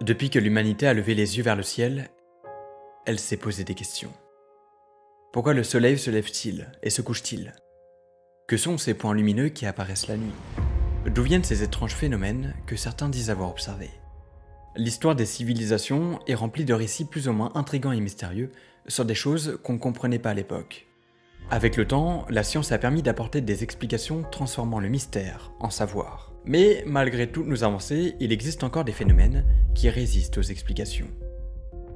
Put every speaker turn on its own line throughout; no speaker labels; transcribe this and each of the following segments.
Depuis que l'humanité a levé les yeux vers le ciel, elle s'est posé des questions. Pourquoi le soleil se lève-t-il et se couche-t-il? Que sont ces points lumineux qui apparaissent la nuit? D'où viennent ces étranges phénomènes que certains disent avoir observés? L'histoire des civilisations est remplie de récits plus ou moins intrigants et mystérieux sur des choses qu'on ne comprenait pas à l'époque. Avec le temps, la science a permis d'apporter des explications transformant le mystère en savoir. Mais malgré toutes nos avancées, il existe encore des phénomènes qui résistent aux explications.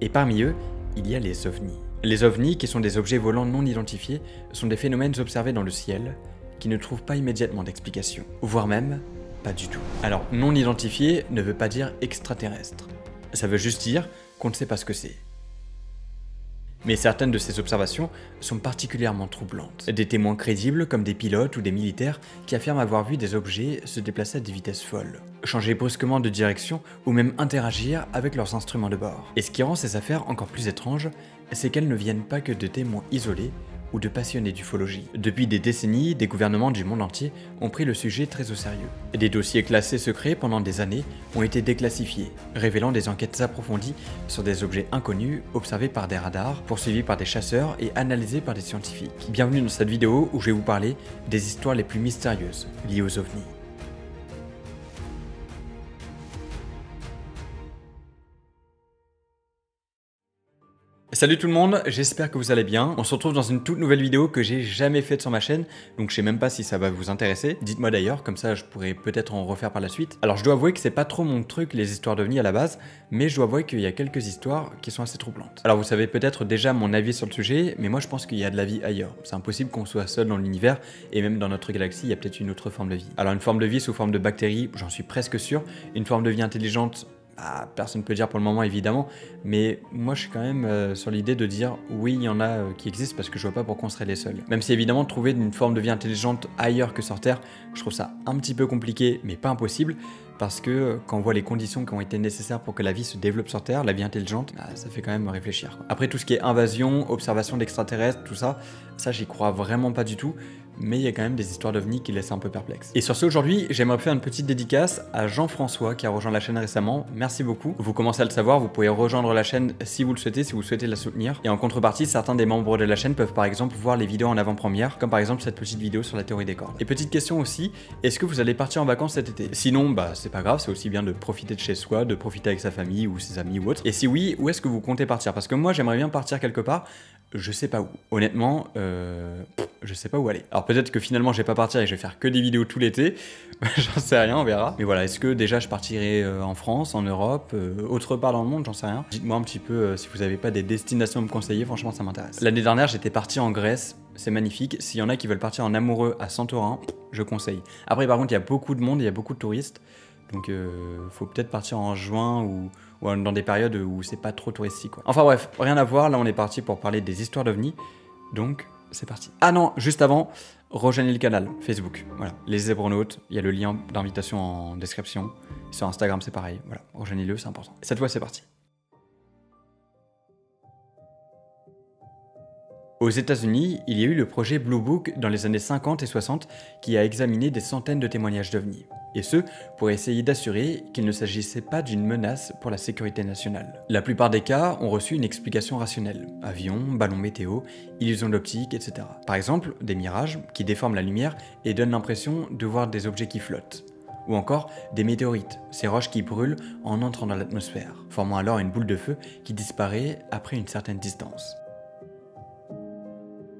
Et parmi eux, il y a les ovnis. Les ovnis, qui sont des objets volants non identifiés, sont des phénomènes observés dans le ciel qui ne trouvent pas immédiatement d'explication, voire même pas du tout. Alors, non identifié ne veut pas dire extraterrestre. Ça veut juste dire qu'on ne sait pas ce que c'est. Mais certaines de ces observations sont particulièrement troublantes. Des témoins crédibles, comme des pilotes ou des militaires, qui affirment avoir vu des objets se déplacer à des vitesses folles, changer brusquement de direction ou même interagir avec leurs instruments de bord. Et ce qui rend ces affaires encore plus étranges, c'est qu'elles ne viennent pas que de témoins isolés ou de passionnés d'ufologie. Depuis des décennies, des gouvernements du monde entier ont pris le sujet très au sérieux. Des dossiers classés secrets pendant des années ont été déclassifiés, révélant des enquêtes approfondies sur des objets inconnus observés par des radars, poursuivis par des chasseurs et analysés par des scientifiques. Bienvenue dans cette vidéo où je vais vous parler des histoires les plus mystérieuses liées aux ovnis. Salut tout le monde, j'espère que vous allez bien. On se retrouve dans une toute nouvelle vidéo que j'ai jamais faite sur ma chaîne, donc je sais même pas si ça va vous intéresser. Dites-moi d'ailleurs, comme ça je pourrais peut-être en refaire par la suite. Alors je dois avouer que c'est pas trop mon truc les histoires d'ovnis à la base, mais je dois avouer qu'il y a quelques histoires qui sont assez troublantes. Alors vous savez peut-être déjà mon avis sur le sujet, mais moi je pense qu'il y a de la vie ailleurs. C'est impossible qu'on soit seul dans l'univers, et même dans notre galaxie il y a peut-être une autre forme de vie. Alors une forme de vie sous forme de bactéries, j'en suis presque sûr. Une forme de vie intelligente, personne ne peut dire pour le moment évidemment, mais moi je suis quand même sur l'idée de dire oui il y en a qui existent parce que je vois pas pourquoi on serait les seuls. Même si évidemment trouver une forme de vie intelligente ailleurs que sur Terre, je trouve ça un petit peu compliqué mais pas impossible, parce que quand on voit les conditions qui ont été nécessaires pour que la vie se développe sur Terre, la vie intelligente, ça fait quand même réfléchir, quoi. Après tout ce qui est invasion, observation d'extraterrestres, tout ça j'y crois vraiment pas du tout. Mais il y a quand même des histoires d'ovnis qui laissent un peu perplexe. Et sur ce, aujourd'hui, j'aimerais faire une petite dédicace à Jean-François qui a rejoint la chaîne récemment. Merci beaucoup. Vous commencez à le savoir, vous pouvez rejoindre la chaîne si vous le souhaitez, si vous souhaitez la soutenir. Et en contrepartie, certains des membres de la chaîne peuvent par exemple voir les vidéos en avant-première, comme par exemple cette petite vidéo sur la théorie des cordes. Et petite question aussi, est-ce que vous allez partir en vacances cet été? Sinon, c'est pas grave, c'est aussi bien de profiter de chez soi, de profiter avec sa famille ou ses amis ou autre. Et si oui, où est-ce que vous comptez partir? Parce que moi, j'aimerais bien partir quelque part, je sais pas où. Honnêtement, je sais pas où aller. Alors peut-être que finalement je vais pas partir et je vais faire que des vidéos tout l'été, j'en sais rien, on verra. Mais voilà, est-ce que déjà je partirai en France, en Europe, autre part dans le monde, j'en sais rien. Dites-moi un petit peu si vous avez pas des destinations à me conseiller, franchement ça m'intéresse. L'année dernière j'étais parti en Grèce, c'est magnifique. S'il y en a qui veulent partir en amoureux à Santorin, je conseille. Après par contre il y a beaucoup de monde, il y a beaucoup de touristes, donc faut peut-être partir en juin ou dans des périodes où c'est pas trop touristique, quoi. Enfin bref, rien à voir, là on est parti pour parler des histoires d'ovnis, donc c'est parti. Ah non, juste avant, rejoignez le canal Facebook, voilà, les Zébronautes, il y a le lien d'invitation en description, sur Instagram c'est pareil, voilà, rejoignez-le, c'est important. Cette fois c'est parti. Aux États-Unis, il y a eu le projet Blue Book dans les années 50 et 60 qui a examiné des centaines de témoignages d'ovnis. Et ce, pour essayer d'assurer qu'il ne s'agissait pas d'une menace pour la sécurité nationale. La plupart des cas ont reçu une explication rationnelle. Avions, ballons météo, illusions d'optique, etc. Par exemple, des mirages qui déforment la lumière et donnent l'impression de voir des objets qui flottent. Ou encore des météorites, ces roches qui brûlent en entrant dans l'atmosphère, formant alors une boule de feu qui disparaît après une certaine distance.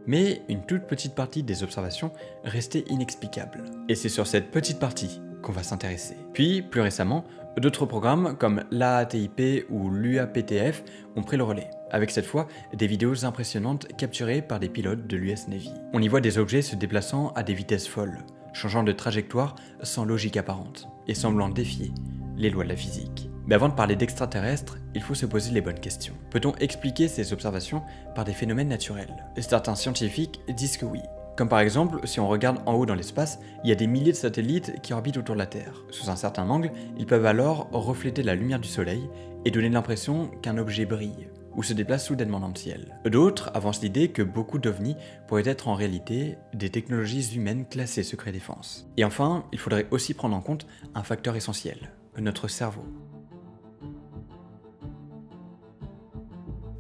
Mais une toute petite partie des observations restait inexplicable. Et c'est sur cette petite partie qu'on va s'intéresser. Puis, plus récemment, d'autres programmes comme l'AATIP ou l'UAPTF ont pris le relais, avec cette fois des vidéos impressionnantes capturées par des pilotes de l'US Navy. On y voit des objets se déplaçant à des vitesses folles, changeant de trajectoire sans logique apparente, et semblant défier les lois de la physique. Mais avant de parler d'extraterrestres, il faut se poser les bonnes questions. Peut-on expliquer ces observations par des phénomènes naturels? Certains scientifiques disent que oui. Comme par exemple, si on regarde en haut dans l'espace, il y a des milliers de satellites qui orbitent autour de la Terre. Sous un certain angle, ils peuvent alors refléter la lumière du soleil et donner l'impression qu'un objet brille ou se déplace soudainement dans le ciel. D'autres avancent l'idée que beaucoup d'ovnis pourraient être en réalité des technologies humaines classées secret défense. Et enfin, il faudrait aussi prendre en compte un facteur essentiel, notre cerveau.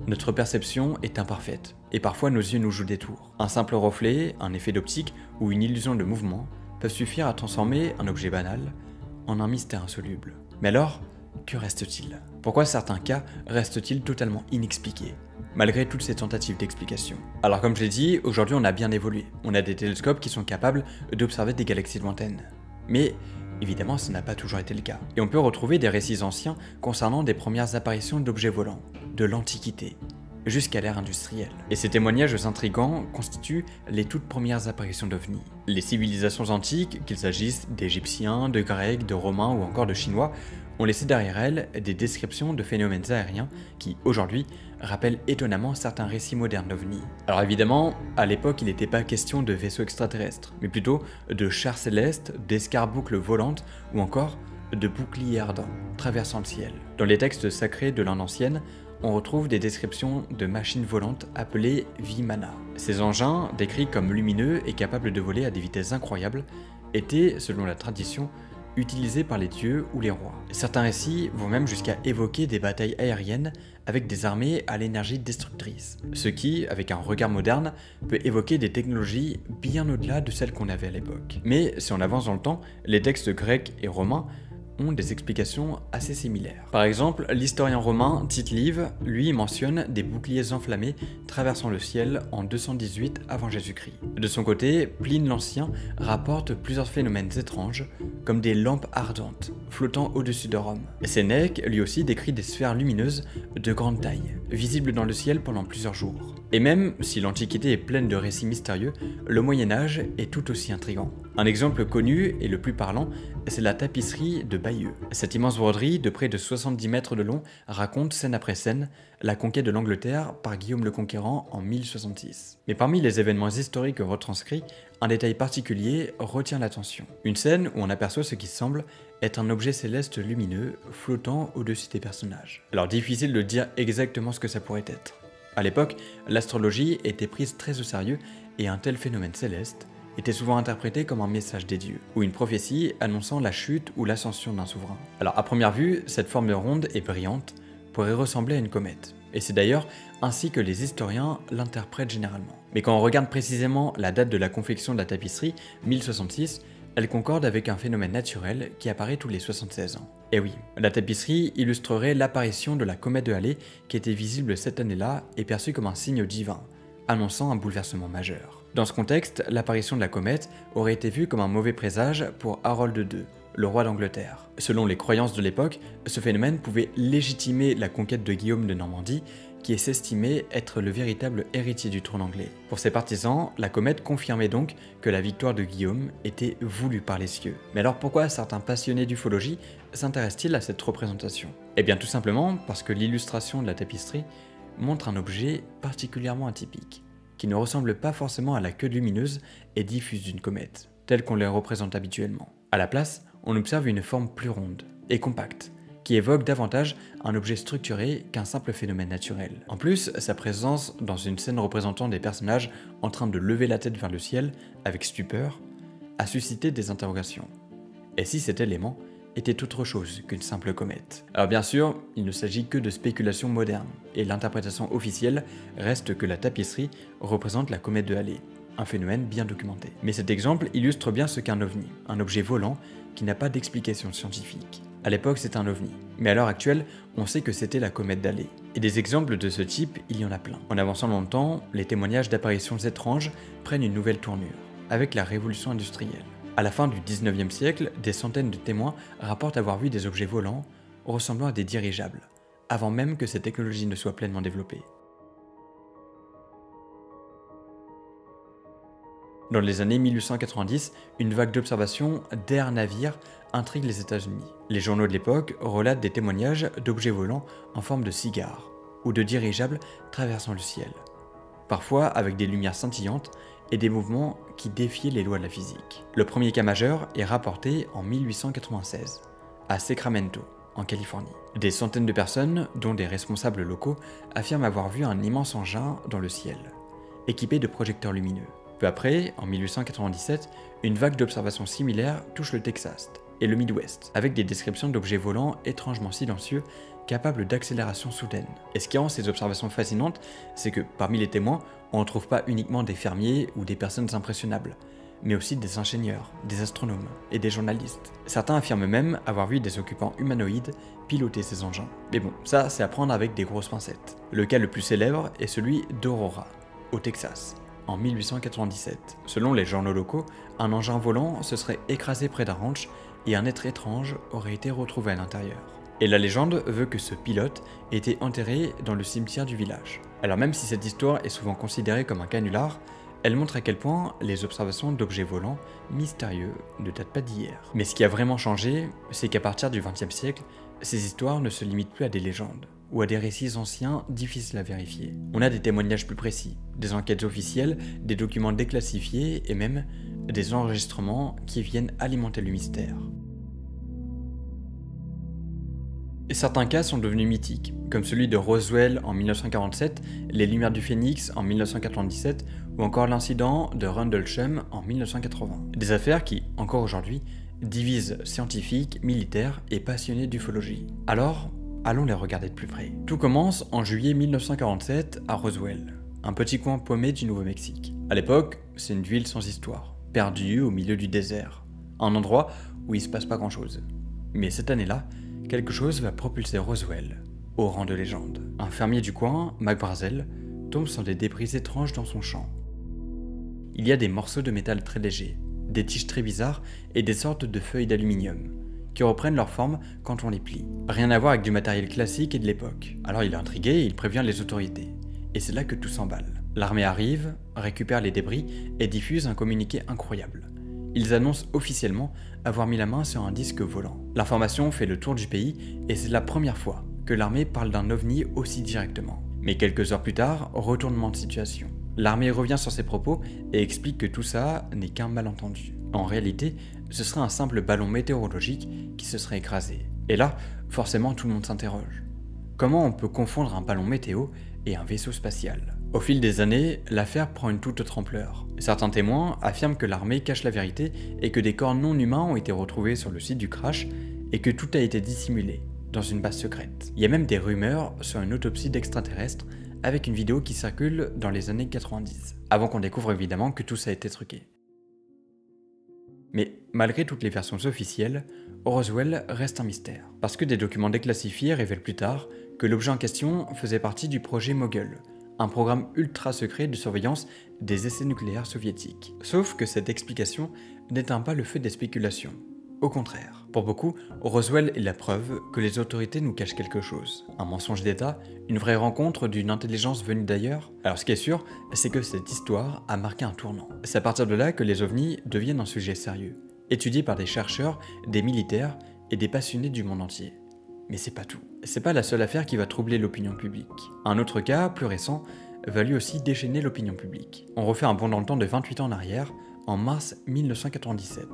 notre perception est imparfaite, et parfois nos yeux nous jouent des tours. Un simple reflet, un effet d'optique ou une illusion de mouvement peuvent suffire à transformer un objet banal en un mystère insoluble. Mais alors, que reste-t-il? Pourquoi certains cas restent-ils totalement inexpliqués, malgré toutes ces tentatives d'explication? Alors comme je l'ai dit, aujourd'hui on a bien évolué. On a des télescopes qui sont capables d'observer des galaxies lointaines. Mais évidemment, ça n'a pas toujours été le cas. Et on peut retrouver des récits anciens concernant des premières apparitions d'objets volants, de l'Antiquité, jusqu'à l'ère industrielle. Et ces témoignages intrigants constituent les toutes premières apparitions d'OVNI. Les civilisations antiques, qu'il s'agisse d'Égyptiens, de Grecs, de Romains ou encore de Chinois, ont laissé derrière elles des descriptions de phénomènes aériens qui, aujourd'hui, rappellent étonnamment certains récits modernes d'OVNI. Alors évidemment, à l'époque, il n'était pas question de vaisseaux extraterrestres, mais plutôt de chars célestes, d'escarboucles volantes ou encore de boucliers ardents traversant le ciel. Dans les textes sacrés de l'Inde ancienne, on retrouve des descriptions de machines volantes appelées Vimana. Ces engins, décrits comme lumineux et capables de voler à des vitesses incroyables, étaient, selon la tradition, utilisés par les dieux ou les rois. Certains récits vont même jusqu'à évoquer des batailles aériennes avec des armées à l'énergie destructrice, ce qui, avec un regard moderne, peut évoquer des technologies bien au-delà de celles qu'on avait à l'époque. Mais si on avance dans le temps, les textes grecs et romains ont des explications assez similaires. Par exemple, l'historien romain Tite Live, lui, mentionne des boucliers enflammés traversant le ciel en 218 avant Jésus-Christ. De son côté, Pline l'Ancien rapporte plusieurs phénomènes étranges, comme des lampes ardentes flottant au-dessus de Rome. Sénèque, lui aussi, décrit des sphères lumineuses de grande taille, visibles dans le ciel pendant plusieurs jours. Et même si l'Antiquité est pleine de récits mystérieux, le Moyen-Âge est tout aussi intrigant. Un exemple connu et le plus parlant, c'est la tapisserie de Bayeux. Cette immense broderie de près de 70 mètres de long raconte scène après scène la conquête de l'Angleterre par Guillaume le Conquérant en 1066. Mais parmi les événements historiques retranscrits, un détail particulier retient l'attention. Une scène où on aperçoit ce qui semble être un objet céleste lumineux flottant au-dessus des personnages. Alors difficile de dire exactement ce que ça pourrait être. À l'époque, l'astrologie était prise très au sérieux et un tel phénomène céleste était souvent interprété comme un message des dieux, ou une prophétie annonçant la chute ou l'ascension d'un souverain. Alors à première vue, cette forme ronde et brillante pourrait ressembler à une comète, et c'est d'ailleurs ainsi que les historiens l'interprètent généralement. Mais quand on regarde précisément la date de la confection de la tapisserie, 1066, elle concorde avec un phénomène naturel qui apparaît tous les 76 ans. Et oui, la tapisserie illustrerait l'apparition de la comète de Halley qui était visible cette année-là et perçue comme un signe divin, annonçant un bouleversement majeur. Dans ce contexte, l'apparition de la comète aurait été vue comme un mauvais présage pour Harold II, le roi d'Angleterre. Selon les croyances de l'époque, ce phénomène pouvait légitimer la conquête de Guillaume de Normandie, qui s'estimait être le véritable héritier du trône anglais. Pour ses partisans, la comète confirmait donc que la victoire de Guillaume était voulue par les cieux. Mais alors pourquoi certains passionnés d'ufologie s'intéressent-ils à cette représentation? Eh bien tout simplement parce que l'illustration de la tapisserie montre un objet particulièrement atypique, qui ne ressemble pas forcément à la queue lumineuse et diffuse d'une comète, telle qu'on les représente habituellement. À la place, on observe une forme plus ronde et compacte, qui évoque davantage un objet structuré qu'un simple phénomène naturel. En plus, sa présence dans une scène représentant des personnages en train de lever la tête vers le ciel avec stupeur a suscité des interrogations. Et si cet élément était autre chose qu'une simple comète? Alors bien sûr, il ne s'agit que de spéculations modernes, et l'interprétation officielle reste que la tapisserie représente la comète de Halley, un phénomène bien documenté. Mais cet exemple illustre bien ce qu'est un ovni, un objet volant qui n'a pas d'explication scientifique. À l'époque, c'est un ovni, mais à l'heure actuelle, on sait que c'était la comète d'Halley. Et des exemples de ce type, il y en a plein. En avançant dans le temps, les témoignages d'apparitions étranges prennent une nouvelle tournure, avec la révolution industrielle. À la fin du 19e siècle, des centaines de témoins rapportent avoir vu des objets volants ressemblant à des dirigeables, avant même que cette technologie ne soit pleinement développée. Dans les années 1890, une vague d'observations d'air-navires intrigue les États-Unis. Les journaux de l'époque relatent des témoignages d'objets volants en forme de cigares ou de dirigeables traversant le ciel, parfois avec des lumières scintillantes et des mouvements qui défiaient les lois de la physique. Le premier cas majeur est rapporté en 1896, à Sacramento, en Californie. Des centaines de personnes, dont des responsables locaux, affirment avoir vu un immense engin dans le ciel, équipé de projecteurs lumineux. Peu après, en 1897, une vague d'observations similaires touche le Texas et le Midwest, avec des descriptions d'objets volants étrangement silencieux capable d'accélération soudaine. Et ce qui rend ces observations fascinantes, c'est que parmi les témoins, on ne trouve pas uniquement des fermiers ou des personnes impressionnables, mais aussi des ingénieurs, des astronomes et des journalistes. Certains affirment même avoir vu des occupants humanoïdes piloter ces engins. Mais bon, ça c'est à prendre avec des grosses pincettes. Le cas le plus célèbre est celui d'Aurora, au Texas, en 1897. Selon les journaux locaux, un engin volant se serait écrasé près d'un ranch et un être étrange aurait été retrouvé à l'intérieur. Et la légende veut que ce pilote ait été enterré dans le cimetière du village. Alors même si cette histoire est souvent considérée comme un canular, elle montre à quel point les observations d'objets volants mystérieux ne datent pas d'hier. Mais ce qui a vraiment changé, c'est qu'à partir du XXe siècle, ces histoires ne se limitent plus à des légendes ou à des récits anciens difficiles à vérifier. On a des témoignages plus précis, des enquêtes officielles, des documents déclassifiés et même des enregistrements qui viennent alimenter le mystère. Et certains cas sont devenus mythiques, comme celui de Roswell en 1947, les Lumières du Phénix en 1997 ou encore l'incident de Rendlesham en 1980. Des affaires qui, encore aujourd'hui, divisent scientifiques, militaires et passionnés d'ufologie. Alors, allons les regarder de plus près. Tout commence en juillet 1947 à Roswell, un petit coin paumé du Nouveau-Mexique. À l'époque, c'est une ville sans histoire, perdue au milieu du désert, un endroit où il se passe pas grand-chose. Mais cette année-là, quelque chose va propulser Roswell au rang de légende. Un fermier du coin, Mac Brazel, tombe sur des débris étranges dans son champ. Il y a des morceaux de métal très légers, des tiges très bizarres et des sortes de feuilles d'aluminium qui reprennent leur forme quand on les plie. Rien à voir avec du matériel classique et de l'époque. Alors il est intrigué et il prévient les autorités. Et c'est là que tout s'emballe. L'armée arrive, récupère les débris et diffuse un communiqué incroyable. Ils annoncent officiellement avoir mis la main sur un disque volant. L'information fait le tour du pays et c'est la première fois que l'armée parle d'un ovni aussi directement. Mais quelques heures plus tard, retournement de situation. L'armée revient sur ses propos et explique que tout ça n'est qu'un malentendu. En réalité, ce serait un simple ballon météorologique qui se serait écrasé. Et là, forcément tout le monde s'interroge. Comment on peut confondre un ballon météo et un vaisseau spatial? Au fil des années, l'affaire prend une toute autre ampleur. Certains témoins affirment que l'armée cache la vérité et que des corps non humains ont été retrouvés sur le site du crash et que tout a été dissimulé dans une base secrète. Il y a même des rumeurs sur une autopsie d'extraterrestres avec une vidéo qui circule dans les années 90, avant qu'on découvre évidemment que tout ça a été truqué. Mais malgré toutes les versions officielles, Roswell reste un mystère, parce que des documents déclassifiés révèlent plus tard que l'objet en question faisait partie du projet Mogul, un programme ultra secret de surveillance des essais nucléaires soviétiques. Sauf que cette explication n'éteint pas le feu des spéculations. Au contraire, pour beaucoup, Roswell est la preuve que les autorités nous cachent quelque chose. Un mensonge d'État, une vraie rencontre d'une intelligence venue d'ailleurs. Alors ce qui est sûr, c'est que cette histoire a marqué un tournant. C'est à partir de là que les ovnis deviennent un sujet sérieux, étudié par des chercheurs, des militaires et des passionnés du monde entier. Mais c'est pas tout. C'est pas la seule affaire qui va troubler l'opinion publique. Un autre cas, plus récent, va lui aussi déchaîner l'opinion publique. On refait un bond dans le temps de 28 ans en arrière, en mars 1997.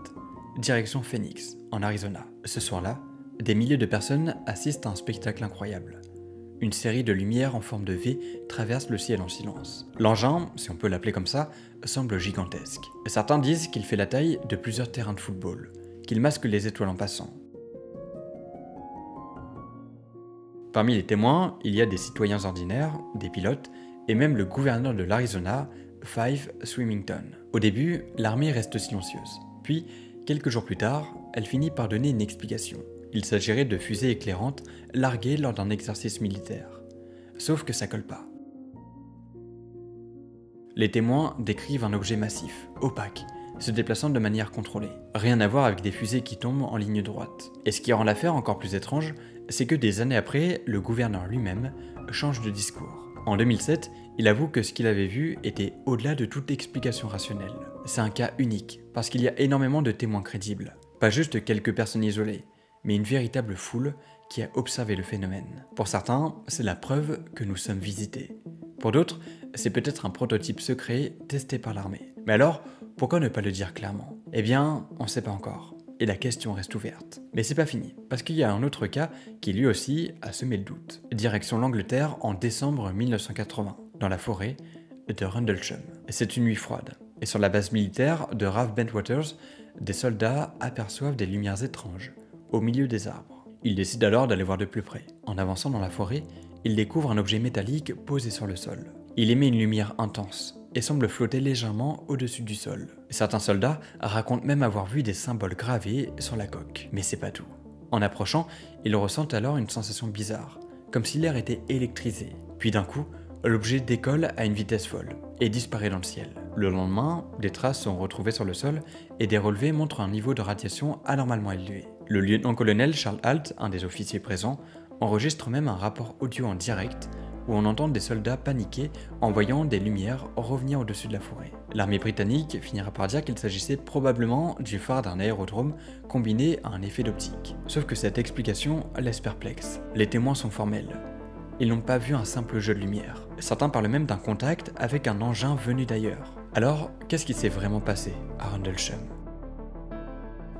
Direction Phoenix, en Arizona. Ce soir-là, des milliers de personnes assistent à un spectacle incroyable. Une série de lumières en forme de V traverse le ciel en silence. L'engin, si on peut l'appeler comme ça, semble gigantesque. Certains disent qu'il fait la taille de plusieurs terrains de football, qu'il masque les étoiles en passant. Parmi les témoins, il y a des citoyens ordinaires, des pilotes, et même le gouverneur de l'Arizona, Fife Symington. Au début, l'armée reste silencieuse. Puis, quelques jours plus tard, elle finit par donner une explication. Il s'agirait de fusées éclairantes larguées lors d'un exercice militaire. Sauf que ça colle pas. Les témoins décrivent un objet massif, opaque, se déplaçant de manière contrôlée. Rien à voir avec des fusées qui tombent en ligne droite. Et ce qui rend l'affaire encore plus étrange, c'est que des années après, le gouverneur lui-même change de discours. En 2007, il avoue que ce qu'il avait vu était au-delà de toute explication rationnelle. C'est un cas unique, parce qu'il y a énormément de témoins crédibles. Pas juste quelques personnes isolées, mais une véritable foule qui a observé le phénomène. Pour certains, c'est la preuve que nous sommes visités. Pour d'autres, c'est peut-être un prototype secret testé par l'armée. Mais alors, pourquoi ne pas le dire clairement? Eh bien, on ne sait pas encore. Et la question reste ouverte. Mais c'est pas fini, parce qu'il y a un autre cas qui lui aussi a semé le doute. Direction l'Angleterre en décembre 1980, dans la forêt de Rendlesham. C'est une nuit froide, et sur la base militaire de Rave Bentwaters, des soldats aperçoivent des lumières étranges au milieu des arbres. Il décide alors d'aller voir de plus près. En avançant dans la forêt, il découvre un objet métallique posé sur le sol. Il émet une lumière intense et semble flotter légèrement au-dessus du sol. Certains soldats racontent même avoir vu des symboles gravés sur la coque. Mais c'est pas tout. En approchant, ils ressentent alors une sensation bizarre, comme si l'air était électrisé. Puis d'un coup, l'objet décolle à une vitesse folle et disparaît dans le ciel. Le lendemain, des traces sont retrouvées sur le sol et des relevés montrent un niveau de radiation anormalement élevé. Le lieutenant-colonel Charles Halt, un des officiers présents, enregistre même un rapport audio en direct où on entend des soldats paniquer en voyant des lumières revenir au-dessus de la forêt. L'armée britannique finira par dire qu'il s'agissait probablement du phare d'un aérodrome combiné à un effet d'optique. Sauf que cette explication laisse perplexe. Les témoins sont formels. Ils n'ont pas vu un simple jeu de lumière. Certains parlent même d'un contact avec un engin venu d'ailleurs. Alors, qu'est-ce qui s'est vraiment passé à Rendlesham?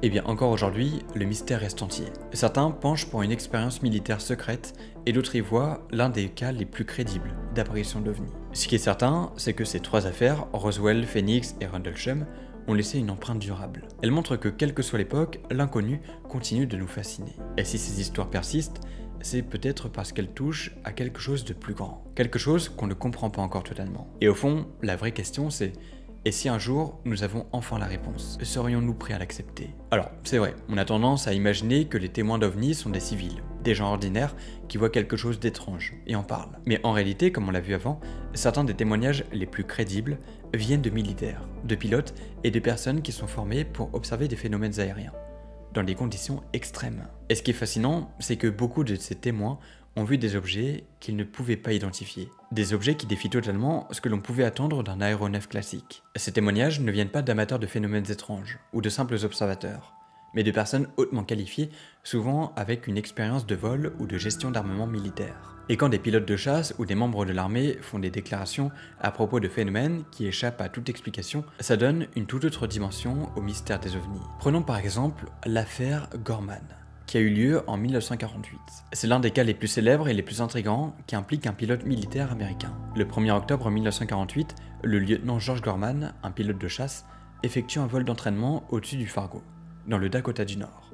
Eh bien, encore aujourd'hui, le mystère reste entier. Certains penchent pour une expérience militaire secrète et d'autres y voient l'un des cas les plus crédibles d'apparition d'OVNI. Ce qui est certain, c'est que ces trois affaires, Roswell, Phoenix et Rendlesham, ont laissé une empreinte durable. Elles montrent que, quelle que soit l'époque, l'inconnu continue de nous fasciner. Et si ces histoires persistent, c'est peut-être parce qu'elles touchent à quelque chose de plus grand. Quelque chose qu'on ne comprend pas encore totalement. Et au fond, la vraie question c'est: et si un jour, nous avons enfin la réponse, serions-nous prêts à l'accepter? Alors, c'est vrai, on a tendance à imaginer que les témoins d'OVNI sont des civils, des gens ordinaires qui voient quelque chose d'étrange et en parlent. Mais en réalité, comme on l'a vu avant, certains des témoignages les plus crédibles viennent de militaires, de pilotes et de personnes qui sont formées pour observer des phénomènes aériens, dans des conditions extrêmes. Et ce qui est fascinant, c'est que beaucoup de ces témoins ont vu des objets qu'ils ne pouvaient pas identifier. Des objets qui défient totalement ce que l'on pouvait attendre d'un aéronef classique. Ces témoignages ne viennent pas d'amateurs de phénomènes étranges, ou de simples observateurs, mais de personnes hautement qualifiées, souvent avec une expérience de vol ou de gestion d'armement militaire. Et quand des pilotes de chasse ou des membres de l'armée font des déclarations à propos de phénomènes qui échappent à toute explication, ça donne une toute autre dimension au mystère des ovnis. Prenons par exemple l'affaire Gorman, qui a eu lieu en 1948. C'est l'un des cas les plus célèbres et les plus intrigants qui implique un pilote militaire américain. Le 1er octobre 1948, le lieutenant George Gorman, un pilote de chasse, effectue un vol d'entraînement au-dessus du Fargo, dans le Dakota du Nord.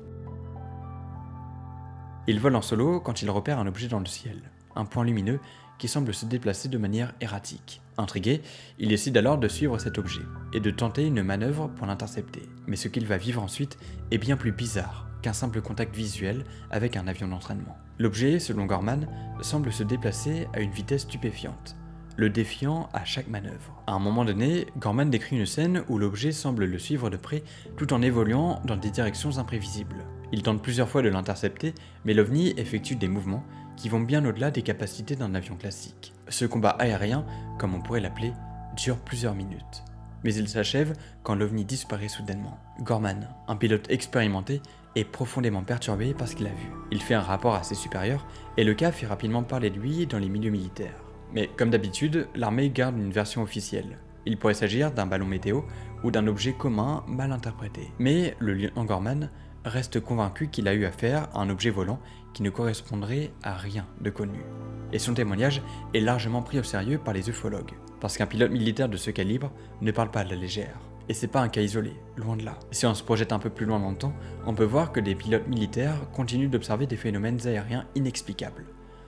Il vole en solo quand il repère un objet dans le ciel, un point lumineux qui semble se déplacer de manière erratique. Intrigué, il décide alors de suivre cet objet et de tenter une manœuvre pour l'intercepter. Mais ce qu'il va vivre ensuite est bien plus bizarre qu'un simple contact visuel avec un avion d'entraînement. L'objet, selon Gorman, semble se déplacer à une vitesse stupéfiante, le défiant à chaque manœuvre. À un moment donné, Gorman décrit une scène où l'objet semble le suivre de près tout en évoluant dans des directions imprévisibles. Il tente plusieurs fois de l'intercepter, mais l'OVNI effectue des mouvements qui vont bien au-delà des capacités d'un avion classique. Ce combat aérien, comme on pourrait l'appeler, dure plusieurs minutes. Mais il s'achève quand l'OVNI disparaît soudainement. Gorman, un pilote expérimenté, est profondément perturbé par ce qu'il a vu. Il fait un rapport à ses supérieurs et le cas fait rapidement parler de lui dans les milieux militaires. Mais comme d'habitude, l'armée garde une version officielle. Il pourrait s'agir d'un ballon météo ou d'un objet commun mal interprété. Mais le lieutenant Gorman reste convaincu qu'il a eu affaire à un objet volant qui ne correspondrait à rien de connu. Et son témoignage est largement pris au sérieux par les ufologues, parce qu'un pilote militaire de ce calibre ne parle pas à la légère. Et c'est pas un cas isolé, loin de là. Si on se projette un peu plus loin dans le temps, on peut voir que des pilotes militaires continuent d'observer des phénomènes aériens inexplicables,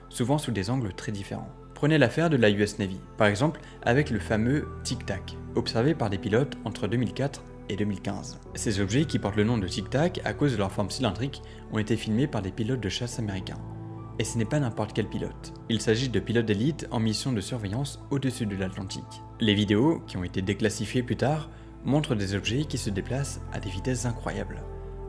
souvent sous des angles très différents. Prenez l'affaire de la US Navy, par exemple avec le fameux Tic Tac, observé par des pilotes entre 2004 et 2015. Ces objets, qui portent le nom de Tic Tac à cause de leur forme cylindrique, ont été filmés par des pilotes de chasse américains. Et ce n'est pas n'importe quel pilote. Il s'agit de pilotes d'élite en mission de surveillance au-dessus de l'Atlantique. Les vidéos, qui ont été déclassifiées plus tard, montrent des objets qui se déplacent à des vitesses incroyables,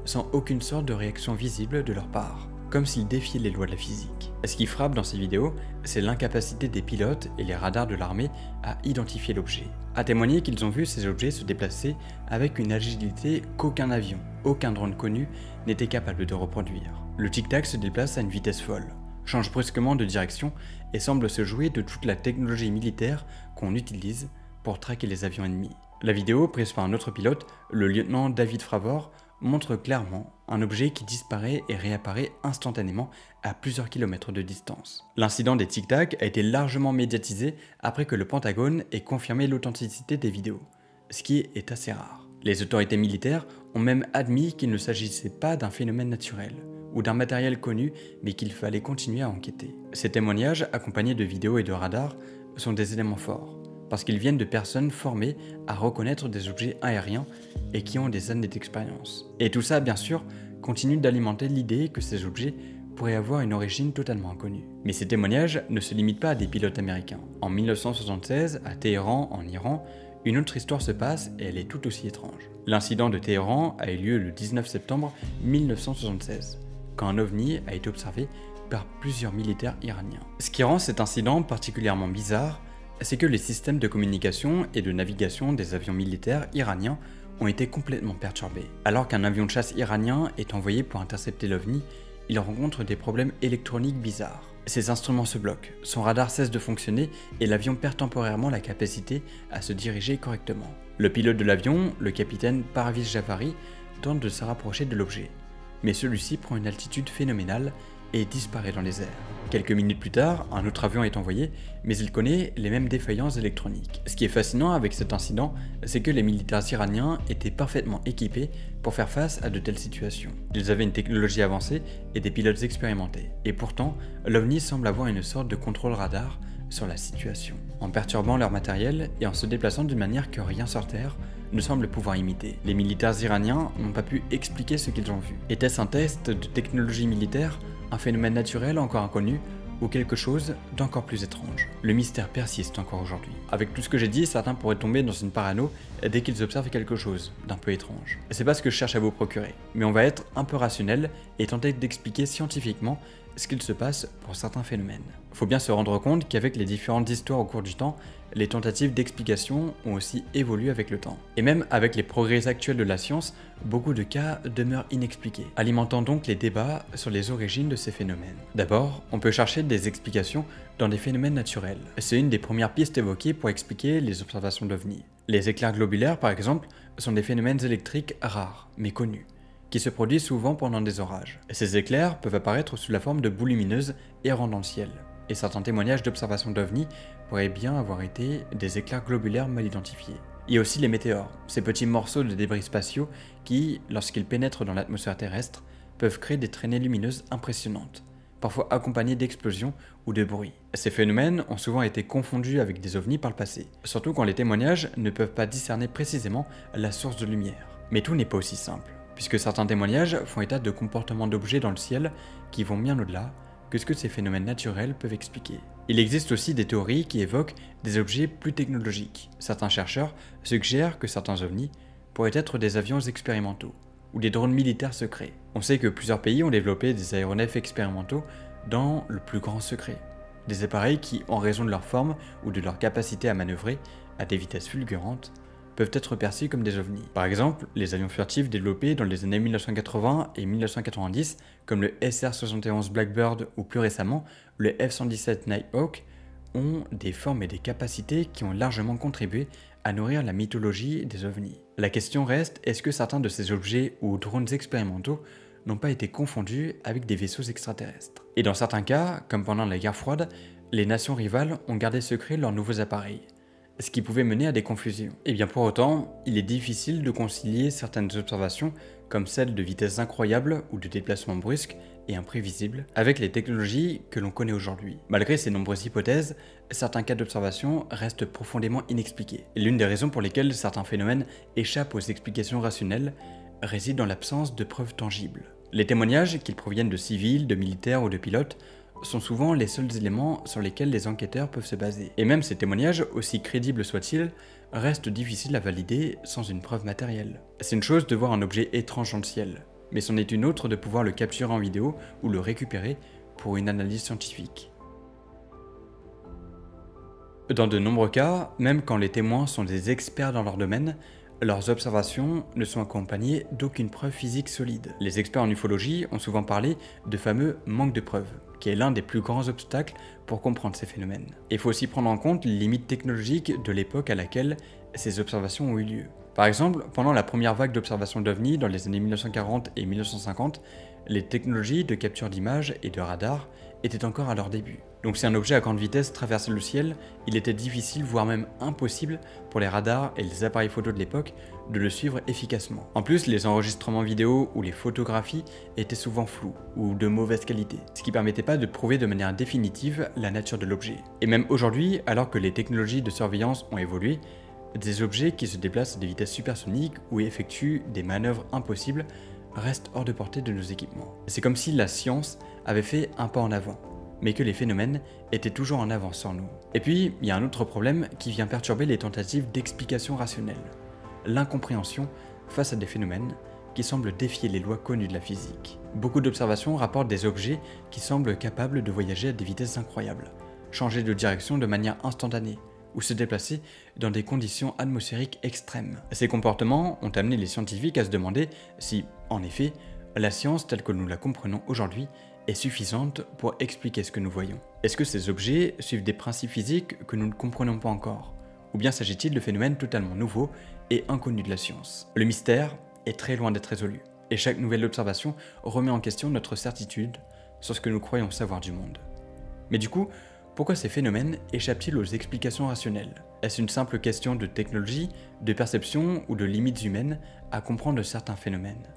sans aucune sorte de réaction visible de leur part, comme s'ils défiaient les lois de la physique. Et ce qui frappe dans ces vidéos, c'est l'incapacité des pilotes et les radars de l'armée à identifier l'objet, à témoigner qu'ils ont vu ces objets se déplacer avec une agilité qu'aucun avion, aucun drone connu n'était capable de reproduire. Le Tic Tac se déplace à une vitesse folle, change brusquement de direction et semble se jouer de toute la technologie militaire qu'on utilise pour traquer les avions ennemis. La vidéo, prise par un autre pilote, le lieutenant David Fravor, montre clairement un objet qui disparaît et réapparaît instantanément à plusieurs kilomètres de distance. L'incident des Tic Tac a été largement médiatisé après que le Pentagone ait confirmé l'authenticité des vidéos, ce qui est assez rare. Les autorités militaires ont même admis qu'il ne s'agissait pas d'un phénomène naturel ou d'un matériel connu mais qu'il fallait continuer à enquêter. Ces témoignages, accompagnés de vidéos et de radars, sont des éléments forts, parce qu'ils viennent de personnes formées à reconnaître des objets aériens et qui ont des années d'expérience. Et tout ça, bien sûr, continue d'alimenter l'idée que ces objets pourraient avoir une origine totalement inconnue. Mais ces témoignages ne se limitent pas à des pilotes américains. En 1976, à Téhéran, en Iran, une autre histoire se passe et elle est tout aussi étrange. L'incident de Téhéran a eu lieu le 19 septembre 1976, quand un ovni a été observé par plusieurs militaires iraniens. Ce qui rend cet incident particulièrement bizarre, c'est que les systèmes de communication et de navigation des avions militaires iraniens ont été complètement perturbés. Alors qu'un avion de chasse iranien est envoyé pour intercepter l'OVNI, il rencontre des problèmes électroniques bizarres. Ses instruments se bloquent, son radar cesse de fonctionner et l'avion perd temporairement la capacité à se diriger correctement. Le pilote de l'avion, le capitaine Parviz Javari, tente de se rapprocher de l'objet, mais celui-ci prend une altitude phénoménale et disparaît dans les airs. Quelques minutes plus tard, un autre avion est envoyé, mais il connaît les mêmes défaillances électroniques. Ce qui est fascinant avec cet incident, c'est que les militaires iraniens étaient parfaitement équipés pour faire face à de telles situations. Ils avaient une technologie avancée et des pilotes expérimentés. Et pourtant, l'OVNI semble avoir une sorte de contrôle radar sur la situation, en perturbant leur matériel et en se déplaçant d'une manière que rien sur Terre ne semble pouvoir imiter. Les militaires iraniens n'ont pas pu expliquer ce qu'ils ont vu. Était-ce un test de technologie militaire, un phénomène naturel encore inconnu, ou quelque chose d'encore plus étrange? Le mystère persiste encore aujourd'hui. Avec tout ce que j'ai dit, certains pourraient tomber dans une parano dès qu'ils observent quelque chose d'un peu étrange. C'est pas ce que je cherche à vous procurer, mais on va être un peu rationnel et tenter d'expliquer scientifiquement ce qu'il se passe pour certains phénomènes. Faut bien se rendre compte qu'avec les différentes histoires au cours du temps, les tentatives d'explication ont aussi évolué avec le temps. Et même avec les progrès actuels de la science, beaucoup de cas demeurent inexpliqués, alimentant donc les débats sur les origines de ces phénomènes. D'abord, on peut chercher des explications dans des phénomènes naturels. C'est une des premières pistes évoquées pour expliquer les observations d'OVNI. Les éclairs globulaires, par exemple, sont des phénomènes électriques rares, mais connus, qui se produisent souvent pendant des orages. Ces éclairs peuvent apparaître sous la forme de boules lumineuses errant dans le ciel, et certains témoignages d'observation d'OVNI pourraient bien avoir été des éclairs globulaires mal identifiés. Il y a aussi les météores, ces petits morceaux de débris spatiaux qui, lorsqu'ils pénètrent dans l'atmosphère terrestre, peuvent créer des traînées lumineuses impressionnantes, parfois accompagnées d'explosions ou de bruits. Ces phénomènes ont souvent été confondus avec des ovnis par le passé, surtout quand les témoignages ne peuvent pas discerner précisément la source de lumière. Mais tout n'est pas aussi simple, puisque certains témoignages font état de comportements d'objets dans le ciel qui vont bien au-delà que ce que ces phénomènes naturels peuvent expliquer. Il existe aussi des théories qui évoquent des objets plus technologiques. Certains chercheurs suggèrent que certains ovnis pourraient être des avions expérimentaux ou des drones militaires secrets. On sait que plusieurs pays ont développé des aéronefs expérimentaux dans le plus grand secret. Des appareils qui, en raison de leur forme ou de leur capacité à manœuvrer à des vitesses fulgurantes, peuvent être perçus comme des ovnis. Par exemple, les avions furtifs développés dans les années 1980 et 1990, comme le SR-71 Blackbird ou plus récemment le F-117 Nighthawk, ont des formes et des capacités qui ont largement contribué à nourrir la mythologie des ovnis. La question reste, est-ce que certains de ces objets ou drones expérimentaux n'ont pas été confondus avec des vaisseaux extraterrestres? Et dans certains cas, comme pendant la guerre froide, les nations rivales ont gardé secret leurs nouveaux appareils, ce qui pouvait mener à des confusions. Et bien pour autant, il est difficile de concilier certaines observations, comme celles de vitesses incroyables ou de déplacements brusques et imprévisibles, avec les technologies que l'on connaît aujourd'hui. Malgré ces nombreuses hypothèses, certains cas d'observation restent profondément inexpliqués. Et l'une des raisons pour lesquelles certains phénomènes échappent aux explications rationnelles réside dans l'absence de preuves tangibles. Les témoignages, qu'ils proviennent de civils, de militaires ou de pilotes, sont souvent les seuls éléments sur lesquels les enquêteurs peuvent se baser. Et même ces témoignages, aussi crédibles soient-ils, restent difficiles à valider sans une preuve matérielle. C'est une chose de voir un objet étrange dans le ciel, mais c'en est une autre de pouvoir le capturer en vidéo ou le récupérer pour une analyse scientifique. Dans de nombreux cas, même quand les témoins sont des experts dans leur domaine, leurs observations ne sont accompagnées d'aucune preuve physique solide. Les experts en ufologie ont souvent parlé de fameux manque de preuves, qui est l'un des plus grands obstacles pour comprendre ces phénomènes. Il faut aussi prendre en compte les limites technologiques de l'époque à laquelle ces observations ont eu lieu. Par exemple, pendant la première vague d'observations d'OVNI dans les années 1940 et 1950, les technologies de capture d'images et de radar étaient encore à leur début. Donc si un objet à grande vitesse traversait le ciel, il était difficile, voire même impossible, pour les radars et les appareils photo de l'époque de le suivre efficacement. En plus, les enregistrements vidéo ou les photographies étaient souvent flous ou de mauvaise qualité, ce qui permettait pas de prouver de manière définitive la nature de l'objet. Et même aujourd'hui, alors que les technologies de surveillance ont évolué, des objets qui se déplacent à des vitesses supersoniques ou effectuent des manœuvres impossibles restent hors de portée de nos équipements. C'est comme si la science avait fait un pas en avant, mais que les phénomènes étaient toujours en avance sur nous. Et puis, il y a un autre problème qui vient perturber les tentatives d'explication rationnelle, l'incompréhension face à des phénomènes qui semblent défier les lois connues de la physique. Beaucoup d'observations rapportent des objets qui semblent capables de voyager à des vitesses incroyables, changer de direction de manière instantanée, ou se déplacer dans des conditions atmosphériques extrêmes. Ces comportements ont amené les scientifiques à se demander si, en effet, la science telle que nous la comprenons aujourd'hui est suffisante pour expliquer ce que nous voyons. Est-ce que ces objets suivent des principes physiques que nous ne comprenons pas encore? Ou bien s'agit-il de phénomènes totalement nouveaux et inconnus de la science? Le mystère est très loin d'être résolu, et chaque nouvelle observation remet en question notre certitude sur ce que nous croyons savoir du monde. Mais du coup, pourquoi ces phénomènes échappent-ils aux explications rationnelles? Est-ce une simple question de technologie, de perception ou de limites humaines à comprendre certains phénomènes?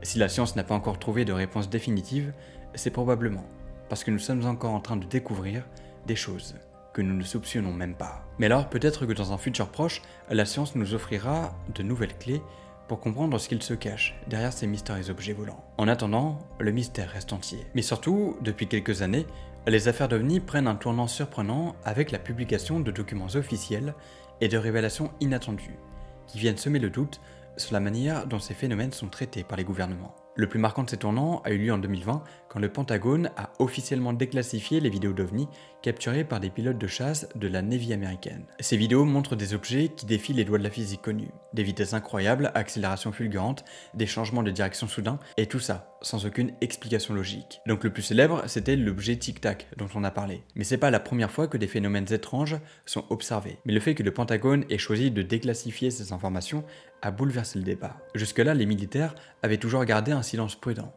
Si la science n'a pas encore trouvé de réponse définitive, c'est probablement parce que nous sommes encore en train de découvrir des choses que nous ne soupçonnons même pas. Mais alors peut-être que dans un futur proche, la science nous offrira de nouvelles clés pour comprendre ce qu'il se cache derrière ces mystérieux objets volants. En attendant, le mystère reste entier. Mais surtout, depuis quelques années, les affaires d'OVNI prennent un tournant surprenant avec la publication de documents officiels et de révélations inattendues, qui viennent semer le doute sur la manière dont ces phénomènes sont traités par les gouvernements. Le plus marquant de ces tournants a eu lieu en 2020 quand le Pentagone a officiellement déclassifié les vidéos d'OVNI capturées par des pilotes de chasse de la Navy américaine. Ces vidéos montrent des objets qui défient les lois de la physique connue, des vitesses incroyables, accélérations fulgurantes, des changements de direction soudains, et tout ça sans aucune explication logique. Donc le plus célèbre, c'était l'objet Tic Tac dont on a parlé. Mais c'est pas la première fois que des phénomènes étranges sont observés. Mais le fait que le Pentagone ait choisi de déclassifier ces informations a bouleversé le débat. Jusque-là, les militaires avaient toujours gardé un silence prudent,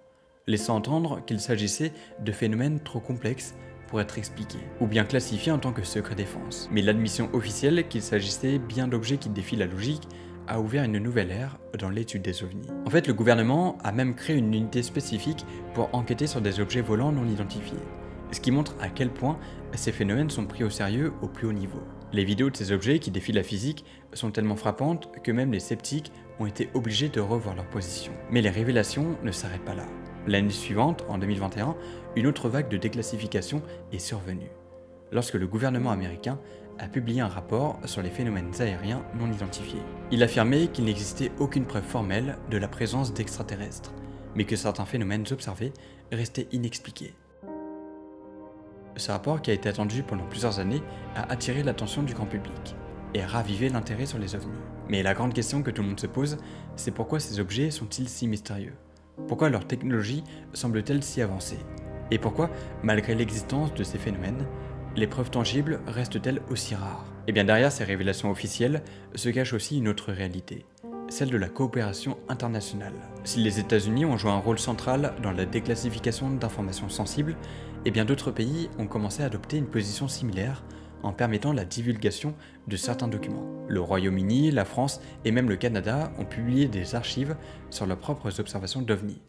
laissant entendre qu'il s'agissait de phénomènes trop complexes pour être expliqués, ou bien classifiés en tant que secret défense. Mais l'admission officielle qu'il s'agissait bien d'objets qui défient la logique a ouvert une nouvelle ère dans l'étude des ovnis. En fait, le gouvernement a même créé une unité spécifique pour enquêter sur des objets volants non identifiés, ce qui montre à quel point ces phénomènes sont pris au sérieux au plus haut niveau. Les vidéos de ces objets qui défient la physique sont tellement frappantes que même les sceptiques ont été obligés de revoir leur position. Mais les révélations ne s'arrêtent pas là. L'année suivante, en 2021, une autre vague de déclassification est survenue, lorsque le gouvernement américain a publié un rapport sur les phénomènes aériens non identifiés. Il affirmait qu'il n'existait aucune preuve formelle de la présence d'extraterrestres, mais que certains phénomènes observés restaient inexpliqués. Ce rapport, qui a été attendu pendant plusieurs années, a attiré l'attention du grand public et ravivé l'intérêt sur les ovnis. Mais la grande question que tout le monde se pose, c'est pourquoi ces objets sont-ils si mystérieux? Pourquoi leur technologie semble-t-elle si avancée? Et pourquoi, malgré l'existence de ces phénomènes, les preuves tangibles restent-elles aussi rares? Et bien derrière ces révélations officielles se cache aussi une autre réalité, celle de la coopération internationale. Si les États-Unis ont joué un rôle central dans la déclassification d'informations sensibles, et bien d'autres pays ont commencé à adopter une position similaire en permettant la divulgation de certains documents. Le Royaume-Uni, la France et même le Canada ont publié des archives sur leurs propres observations d'OVNI,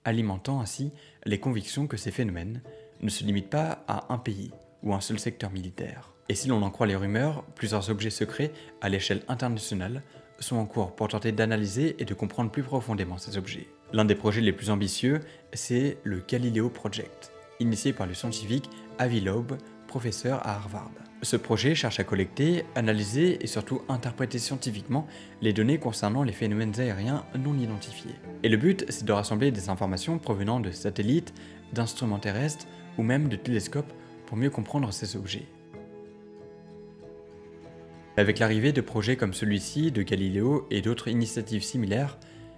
alimentant ainsi les convictions que ces phénomènes ne se limitent pas à un pays ou un seul secteur militaire. Et si l'on en croit les rumeurs, plusieurs objets secrets à l'échelle internationale sont en cours pour tenter d'analyser et de comprendre plus profondément ces objets. L'un des projets les plus ambitieux, c'est le Galileo Project, initié par le scientifique Avi Loeb, professeur à Harvard. Ce projet cherche à collecter, analyser et surtout interpréter scientifiquement les données concernant les phénomènes aériens non identifiés. Et le but, c'est de rassembler des informations provenant de satellites, d'instruments terrestres ou même de télescopes pour mieux comprendre ces objets. Avec l'arrivée de projets comme celui-ci, de Galileo et d'autres initiatives similaires,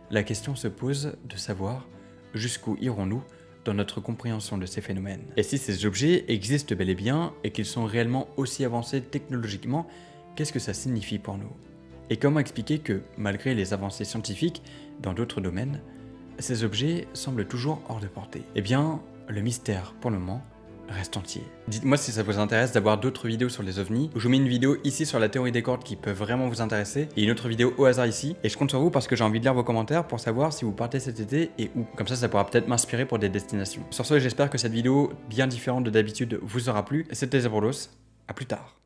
la question se pose de savoir jusqu'où irons-nous dans notre compréhension de ces phénomènes. Et si ces objets existent bel et bien et qu'ils sont réellement aussi avancés technologiquement, qu'est-ce que ça signifie pour nous? Et comment expliquer que, malgré les avancées scientifiques dans d'autres domaines, ces objets semblent toujours hors de portée? Eh bien, le mystère, pour le moment, reste entier. Dites-moi si ça vous intéresse d'avoir d'autres vidéos sur les ovnis. Je vous mets une vidéo ici sur la théorie des cordes qui peut vraiment vous intéresser et une autre vidéo au hasard ici. Et je compte sur vous parce que j'ai envie de lire vos commentaires pour savoir si vous partez cet été et où. Comme ça pourra peut-être m'inspirer pour des destinations. Sur ce, j'espère que cette vidéo, bien différente de d'habitude, vous aura plu. C'était Zaburlos. À plus tard.